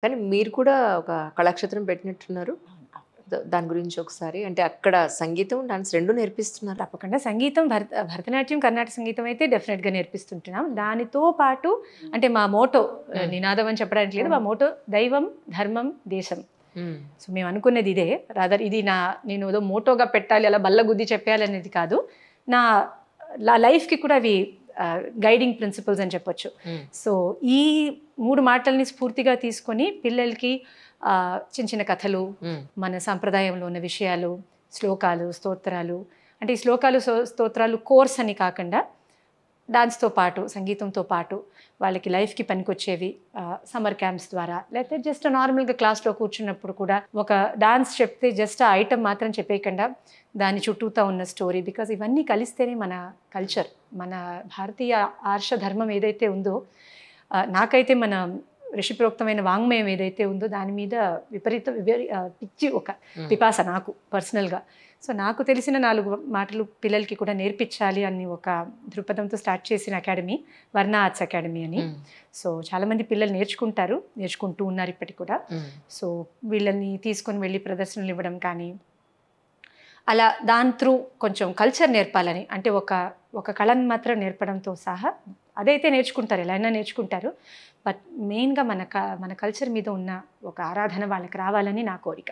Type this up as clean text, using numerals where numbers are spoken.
కానీ మీరు కూడా ఒక కళాక్షేత్రం పెట్టినట్టున్నారు. దాని గురించి ఒకసారి అంటే అక్కడ సంగీతం, డాన్స్ 2 నేర్పిస్తున్నారు. తప్పకుండా సంగీతం భరతనాట్యం, కర్ణాటక సంగీతం అయితే డెఫినెట్‌గా నేర్పిస్తుంటున్నాం. దానితో పాటు అంటే మా మోటో నినాదం అని చెప్పడానికి లేదు. మా మోటో దైవం, ధర్మం, దేశం. సో మేము అనుకున్నది ఇదే. రాదర్ ఇది నేను ఏదో మోటోగా పెట్టాలి, అలా బల్లగుద్ది చెప్పాలి అనేది కాదు. నా లైఫ్కి కూడా అవి గైడింగ్ ప్రిన్సిపల్స్ అని చెప్పొచ్చు. సో ఈ 3 మాటల్ని స్ఫూర్తిగా తీసుకొని పిల్లలకి చిన్న చిన్న కథలు, మన సాంప్రదాయంలో ఉన్న విషయాలు, శ్లోకాలు, స్తోత్రాలు, అంటే ఈ శ్లోకాలు స్తోత్రాలు కోర్స్ అని కాకుండా డాన్స్తో పాటు, సంగీతంతో పాటు వాళ్ళకి లైఫ్కి పనికొచ్చేవి సమ్మర్ క్యాంప్స్ ద్వారా, లేకపోతే జస్ట్ నార్మల్గా క్లాస్లో కూర్చున్నప్పుడు కూడా ఒక డాన్స్ చెప్తే జస్ట్ ఆ ఐటమ్ మాత్రం చెప్పేయకుండా దాని చుట్టూతా ఉన్న స్టోరీ, బికాజ్ ఇవన్నీ కలిస్తేనే మన కల్చర్, మన భారతీయ ఆర్ష ధర్మం ఏదైతే ఉందో, నాకైతే మన ఋషిప్రోక్తమైన వాంగ్మయం ఏదైతే ఉందో దాని మీద విపరీత పిచ్చి ఒక పిపాస నాకు పర్సనల్గా. సో నాకు తెలిసిన 4 మాటలు పిల్లలకి కూడా నేర్పించాలి అని ఒక దృక్పథంతో స్టార్ట్ చేసిన అకాడమీ వర్ణ ఆర్ట్స్ అకాడమీ అని. సో చాలామంది పిల్లలు నేర్చుకుంటూ ఉన్నారు ఇప్పటికి కూడా. సో వీళ్ళని తీసుకొని వెళ్ళి ప్రదర్శనలు ఇవ్వడం కానీ, అలా దాని త్రూ కొంచెం కల్చర్ నేర్పాలని, అంటే ఒక కళను మాత్రం నేర్పడంతో సహా అదైతే నేర్చుకుంటారు, ఎలా అయినా నేర్చుకుంటారు, బట్ మెయిన్గా మన కల్చర్ మీద ఉన్న ఒక ఆరాధన వాళ్ళకి రావాలని నా కోరిక.